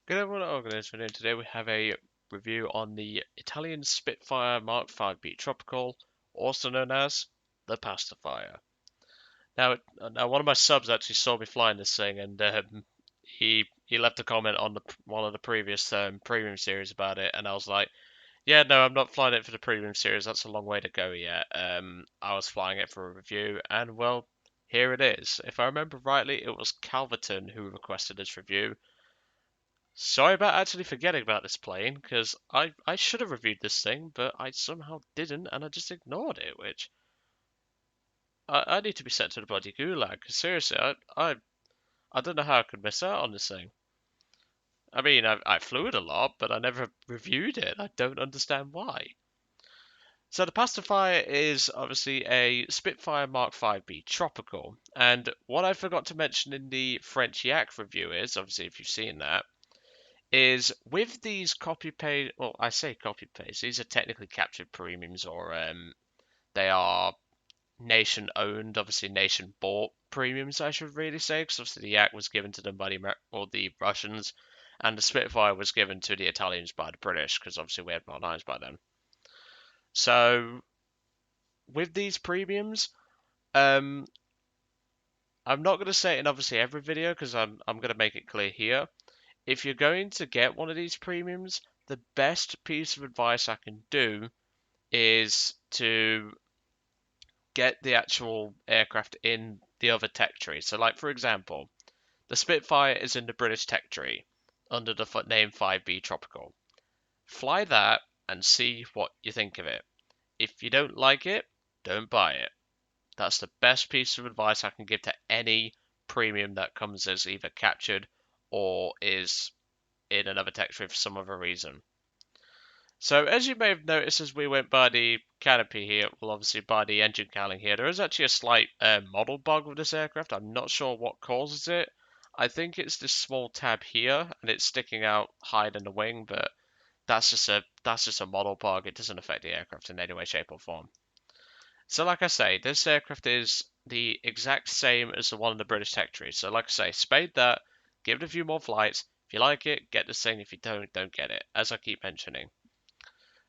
Good everyone, Organism, and today we have a review on the Italian Spitfire Mk Vb Tropical, also known as the Pacifier. Now one of my subs actually saw me flying this thing, and he left a comment on one of the previous premium series about it, and I was like, yeah, no, I'm not flying it for the premium series. That's a long way to go yet. I was flying it for a review, and well, here it is. If I remember rightly, it was Calverton who requested this review. Sorry about actually forgetting about this plane, because I should have reviewed this thing, but I somehow didn't, and I just ignored it, which I need to be sent to the bloody gulag, because seriously, I don't know how I could miss out on this thing. I mean, I flew it a lot, but I never reviewed it. I don't understand why. So the Pacifier is obviously a Spitfire Mark Vb Tropical, and what I forgot to mention in the French Yak review is, obviously if you've seen that, is with these copy paste, well, I say copy paste, these are technically captured premiums, or they are nation owned, obviously nation bought premiums, I should really say, because obviously the Yak was given to them by the Russians, and the Spitfire was given to the Italians by the British, because obviously we had more lines by then. So with these premiums, um, I'm not going to say it in obviously every video because I'm going to make it clear here. If you're going to get one of these premiums, the best piece of advice I can do is to get the actual aircraft in the other tech tree. So, like for example, the Spitfire is in the British tech tree under the name 5B Tropical. Fly that and see what you think of it. If you don't like it, don't buy it. That's the best piece of advice I can give to any premium that comes as either captured or is in another tech tree for some other reason. So as you may have noticed as we went by the canopy here, well obviously by the engine cowling here, there is actually a slight model bug with this aircraft. I'm not sure what causes it. I think it's this small tab here and it's sticking out higher than the wing, but that's just a model bug. It doesn't affect the aircraft in any way, shape or form. So like I say, this aircraft is the exact same as the one in the British tech tree. So like I say, spade that, give it a few more flights. If you like it, get this thing. If you don't get it, as I keep mentioning.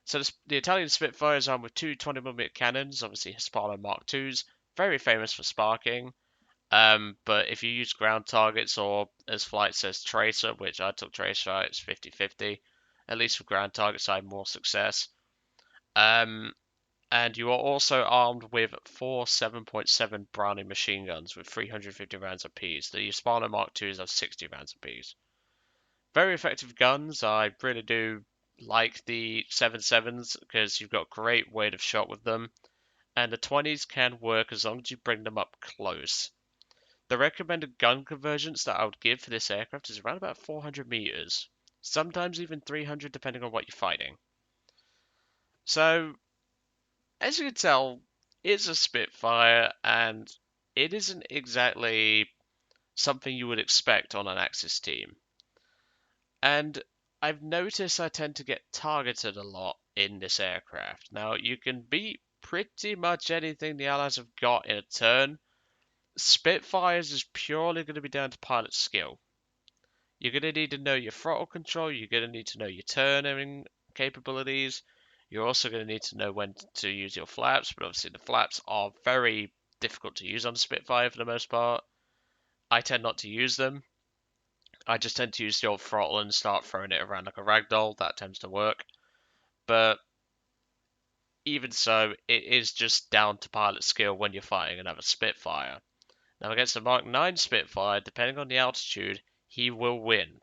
So the Italian Spitfire is armed with two 20mm cannons, obviously Hispano Mark IIs, very famous for sparking. But if you use ground targets or, as flight says, tracer, which I took tracer, it's 50-50. At least with ground targets, I had more success. Um, and you are also armed with four 7.7 Browning machine guns with 350 rounds apiece. The Hispano Mark IIs have 60 rounds apiece. Very effective guns. I really do like the 7.7s because you've got great weight of shot with them, and the 20s can work as long as you bring them up close. The recommended gun convergence that I would give for this aircraft is around about 400 meters, sometimes even 300 depending on what you're fighting. So, as you can tell, it's a Spitfire, and it isn't exactly something you would expect on an Axis team. And I've noticed I tend to get targeted a lot in this aircraft. Now, you can beat pretty much anything the Allies have got in a turn. Spitfires is purely going to be down to pilot skill. You're going to need to know your throttle control, you're going to need to know your turning capabilities, you're also going to need to know when to use your flaps, but obviously the flaps are very difficult to use on the Spitfire for the most part. I tend not to use them. I just tend to use the old throttle and start throwing it around like a ragdoll. That tends to work. But even so, it is just down to pilot skill when you're fighting another Spitfire. Now, against the Mark 9 Spitfire, depending on the altitude, he will win.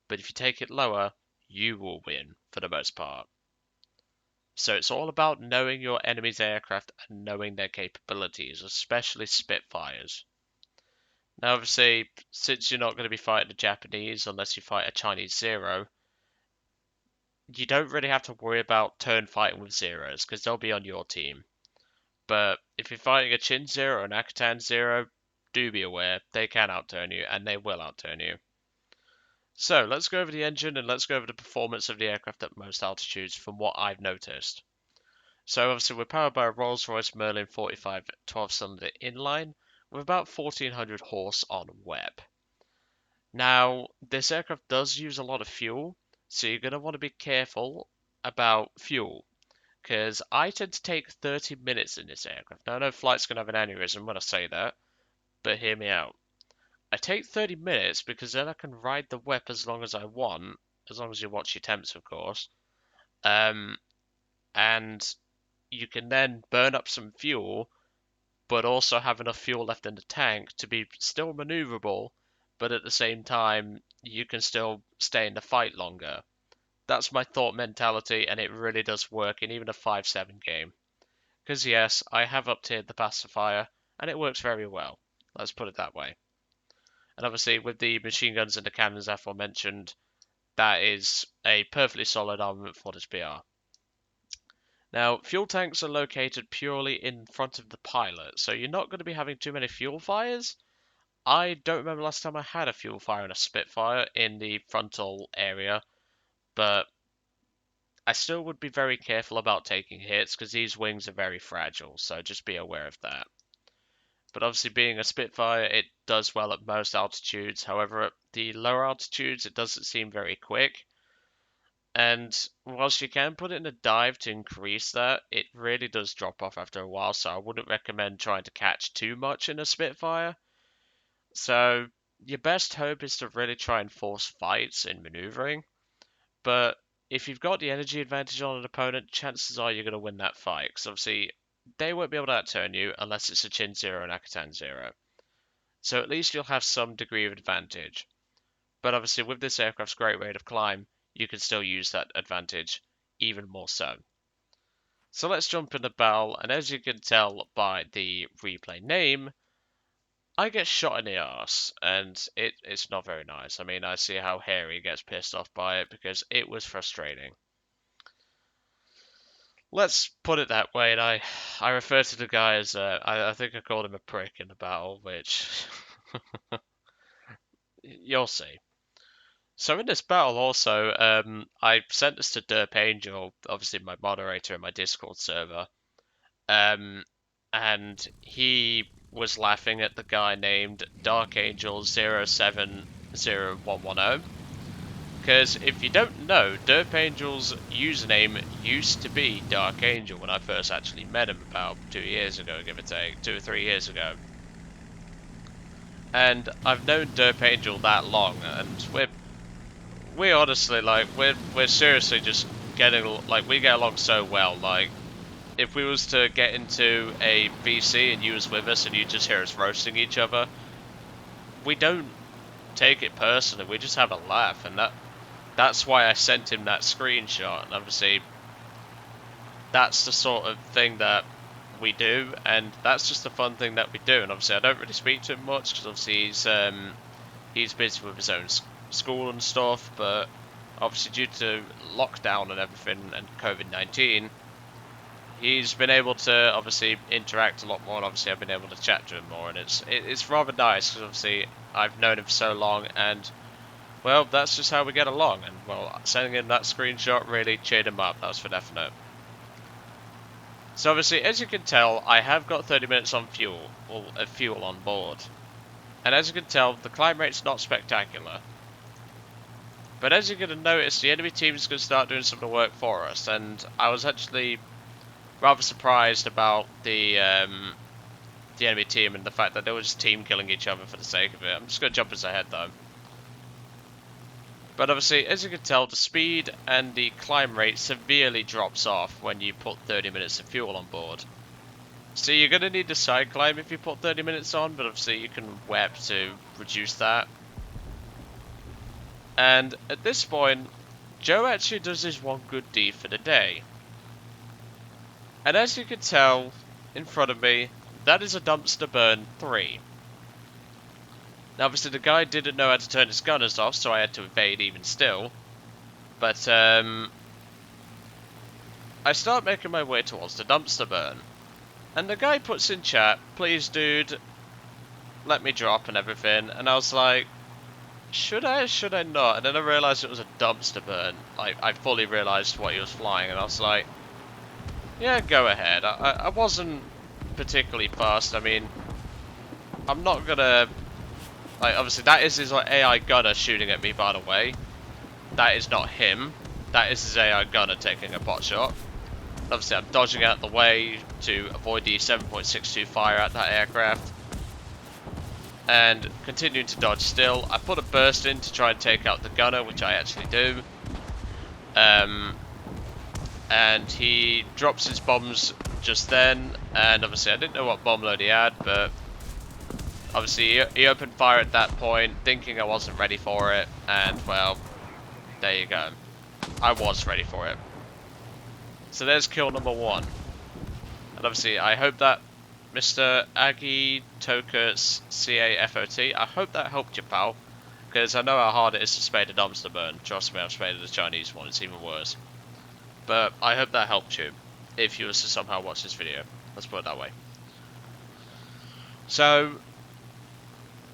But if you take it lower, you will win for the most part. So it's all about knowing your enemy's aircraft and knowing their capabilities, especially Spitfires. Now, obviously, since you're not going to be fighting the Japanese unless you fight a Chinese Zero, you don't really have to worry about turn fighting with Zeros because they'll be on your team. But if you're fighting a Chin Zero or an Akutan Zero, do be aware they can outturn you and they will outturn you. So let's go over the engine and let's go over the performance of the aircraft at most altitudes from what I've noticed. So obviously we're powered by a Rolls-Royce Merlin 45 12-cylinder inline with about 1400 horse on web. Now, this aircraft does use a lot of fuel, so you're going to want to be careful about fuel, because I tend to take 30 minutes in this aircraft. Now, I know flight's going to have an aneurysm when I say that, but hear me out. I take 30 minutes because then I can ride the whip as long as I want, as long as you watch your temps, of course. And you can then burn up some fuel, but also have enough fuel left in the tank to be still maneuverable, but at the same time, you can still stay in the fight longer. That's my thought mentality, and it really does work in even a 5-7 game. Because yes, I have up-tiered the pacifier, and it works very well. Let's put it that way. And obviously, with the machine guns and the cannons aforementioned, that is a perfectly solid armament for this BR. Now, fuel tanks are located purely in front of the pilot, so you're not going to be having too many fuel fires. I don't remember last time I had a fuel fire in a Spitfire in the frontal area, but I still would be very careful about taking hits because these wings are very fragile, so just be aware of that. But obviously, being a Spitfire, it does well at most altitudes. However, at the lower altitudes, it doesn't seem very quick. And whilst you can put it in a dive to increase that, it really does drop off after a while, so I wouldn't recommend trying to catch too much in a Spitfire. So your best hope is to really try and force fights in maneuvering. But if you've got the energy advantage on an opponent, chances are you're going to win that fight, because obviously they won't be able to outturn you unless it's a Chin 0 and Akatan 0. So at least you'll have some degree of advantage. But obviously with this aircraft's great rate of climb, you can still use that advantage even more so. So let's jump in the battle, and as you can tell by the replay name, I get shot in the arse, and it's not very nice. I mean, I see how Harry gets pissed off by it because it was frustrating. Let's put it that way, and I refer to the guy as, I think I called him a prick in the battle, which you'll see. So in this battle also, I sent this to Derp Angel, obviously my moderator in my Discord server, and he was laughing at the guy named Dark Angel 070110. Because if you don't know, Derp Angel's username used to be Dark Angel when I first actually met him about 2 years ago, give or take, 2 or 3 years ago. And I've known Derp Angel that long, and we honestly, like, we're seriously just getting, like, we get along so well. Like, if we was to get into a VC and you was with us and you just hear us roasting each other, we don't take it personally, we just have a laugh, and that's why I sent him that screenshot. And obviously that's the sort of thing that we do, and that's just the fun thing that we do. And obviously I don't really speak to him much because obviously he's busy with his own school and stuff, but obviously due to lockdown and everything and COVID-19, he's been able to obviously interact a lot more, and obviously I've been able to chat to him more, and it's rather nice because obviously I've known him for so long, and well, that's just how we get along. And well, sending him that screenshot really cheered him up, that's for definite. So obviously, as you can tell, I have got 30 minutes on fuel on board, and as you can tell, the climb rate's not spectacular. But as you're going to notice, the enemy team is going to start doing some of the work for us, and I was actually rather surprised about the enemy team and the fact that they were just team killing each other for the sake of it. I'm just going to jump us ahead though. But obviously, as you can tell, the speed and the climb rate severely drops off when you put 30 minutes of fuel on board. So you're going to need to side climb if you put 30 minutes on, but obviously you can web to reduce that. And at this point, Joe actually does his one good deed for the day. And as you can tell in front of me, that is a dumpster burn 3. Now obviously the guy didn't know how to turn his gunners off, so I had to evade even still. But I start making my way towards the dumpster burn. And the guy puts in chat, "Please dude, let me drop," and everything. And I was like, should I or should I not? And then I realised it was a dumpster burn. Like, I fully realised what he was flying, and I was like, yeah, go ahead. I wasn't particularly fast. I mean, I'm not gonna Like, obviously, that is his like, AI gunner shooting at me, by the way. That is not him. That is his AI gunner taking a pot shot. Obviously, I'm dodging out the way to avoid the 7.62 fire at that aircraft. And continuing to dodge still. I put a burst in to try and take out the gunner, which I actually do. And he drops his bombs just then. And obviously, I didn't know what bomb load he had, but obviously, he opened fire at that point, thinking I wasn't ready for it. And, well, there you go. I was ready for it. So there's kill number 1. And obviously, I hope that Mr. Aggie Toka CAFOT, I hope that helped you, pal. Because I know how hard it is to spade a dumpster burn. Trust me, I've spaded the Chinese one, it's even worse. But I hope that helped you, if you were to somehow watch this video. Let's put it that way. So,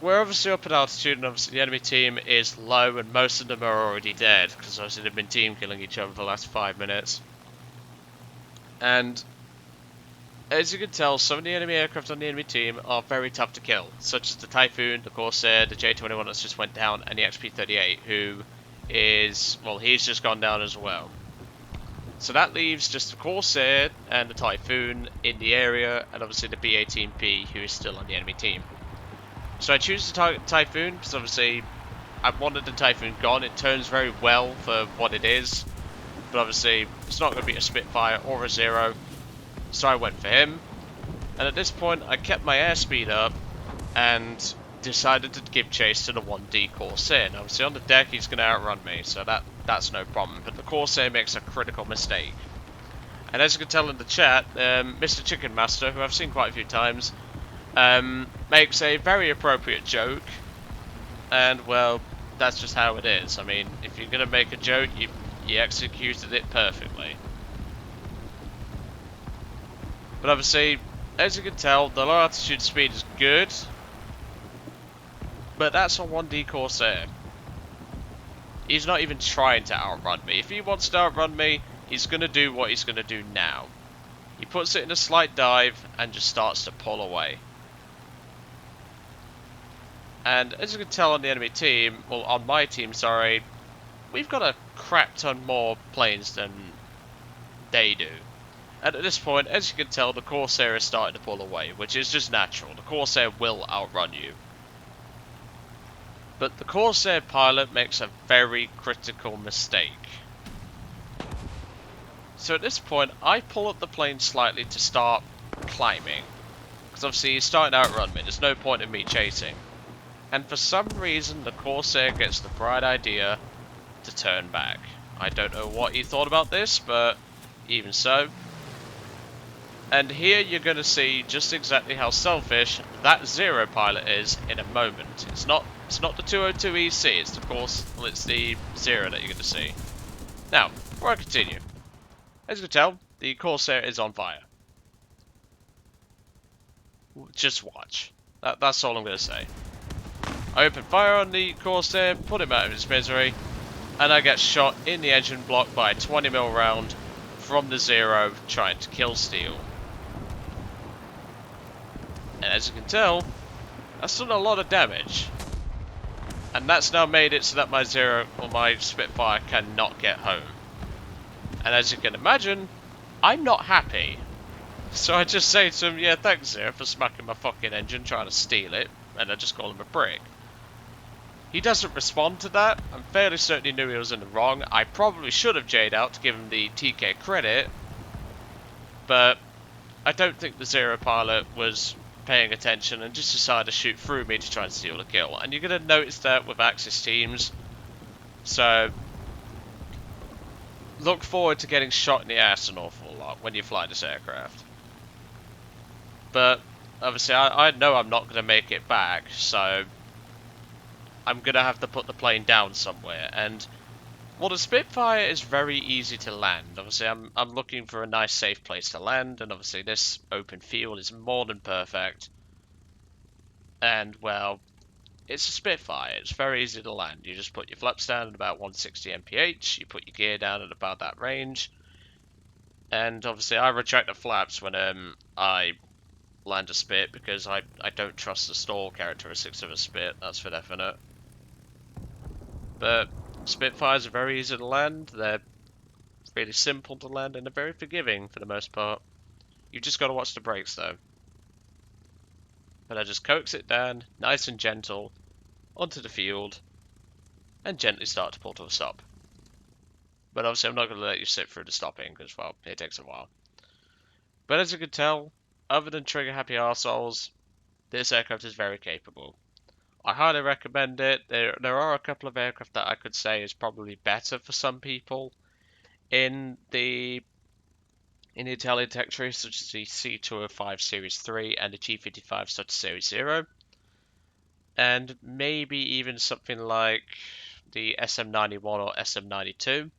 we're obviously up at altitude, and obviously the enemy team is low, and most of them are already dead, because obviously they've been team killing each other for the last 5 minutes. And as you can tell, some of the enemy aircraft on the enemy team are very tough to kill, such as the Typhoon, the Corsair, the J-21 that's just went down, and the XP-38, who is, well, he's just gone down as well. So that leaves just the Corsair and the Typhoon in the area, and obviously the B-18P, who is still on the enemy team. So I choose the Typhoon, because obviously I wanted the Typhoon gone. It turns very well for what it is, but obviously it's not going to be a Spitfire or a Zero. So I went for him, and at this point I kept my airspeed up and decided to give chase to the 1D Corsair. Now obviously on the deck he's going to outrun me, so that's no problem, but the Corsair makes a critical mistake. And as you can tell in the chat, Mr. Chicken Master, who I've seen quite a few times, makes a very appropriate joke, and well, that's just how it is. I mean, if you're going to make a joke, you executed it perfectly. But obviously, as you can tell, the low altitude speed is good, but that's on 1D Corsair. He's not even trying to outrun me. If he wants to outrun me, he's going to do what he's going to do now. He puts it in a slight dive and just starts to pull away. And as you can tell on the enemy team, well, on my team, sorry, we've got a crap ton more planes than they do. And at this point, as you can tell, the Corsair is starting to pull away, which is just natural. The Corsair will outrun you. But the Corsair pilot makes a very critical mistake. So at this point, I pull up the plane slightly to start climbing. Because obviously he's starting to outrun me, there's no point in me chasing. And for some reason, the Corsair gets the bright idea to turn back. I don't know what he thought about this, but even so. And here you're going to see just exactly how selfish that Zero pilot is in a moment. It's not the 202 EC, it's the Zero that you're going to see. Now, before I continue, as you can tell, the Corsair is on fire. Just watch. That's all I'm going to say. I open fire on the Corsair, put him out of his misery, and I get shot in the engine block by a 20mm round from the Zero trying to kill steal. And as you can tell, that's done a lot of damage. And that's now made it so that my Zero, or my Spitfire, cannot get home. And as you can imagine, I'm not happy. So I just say to him, yeah, thanks Zero for smacking my fucking engine trying to steal it. And I just call him a prick. He doesn't respond to that. I'm fairly certain he knew he was in the wrong. I probably should have J'd out to give him the TK credit. But I don't think the Zero pilot was paying attention and just decided to shoot through me to try and steal a kill. And you're going to notice that with Axis teams. So look forward to getting shot in the ass an awful lot when you fly this aircraft. But obviously I know I'm not going to make it back, so I'm going to have to put the plane down somewhere. And well, the Spitfire is very easy to land. Obviously I'm looking for a nice safe place to land, and obviously this open field is more than perfect. And well, it's a Spitfire, it's very easy to land. You just put your flaps down at about 160 mph, you put your gear down at about that range, and obviously I retract the flaps when I land a Spit because I don't trust the stall characteristics of a Spit, that's for definite. But Spitfires are very easy to land, they're really simple to land, and they're very forgiving for the most part. You've just got to watch the brakes though. But I just coax it down, nice and gentle, onto the field, and gently start to pull to a stop. But obviously I'm not going to let you sit through the stopping, because, well, it takes a while. But as you can tell, other than trigger-happy arseholes, this aircraft is very capable. I highly recommend it. There are a couple of aircraft that I could say is probably better for some people in the Italian tech tree, such as the C205 Series 3 and the G55 such as Series 0, and maybe even something like the SM91 or SM92.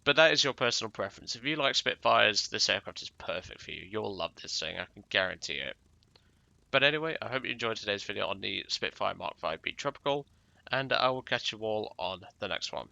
But that is your personal preference. If you like Spitfires, this aircraft is perfect for you. You'll love this thing, I can guarantee it. But anyway, I hope you enjoyed today's video on the Spitfire Mk Vb Trop, and I will catch you all on the next one.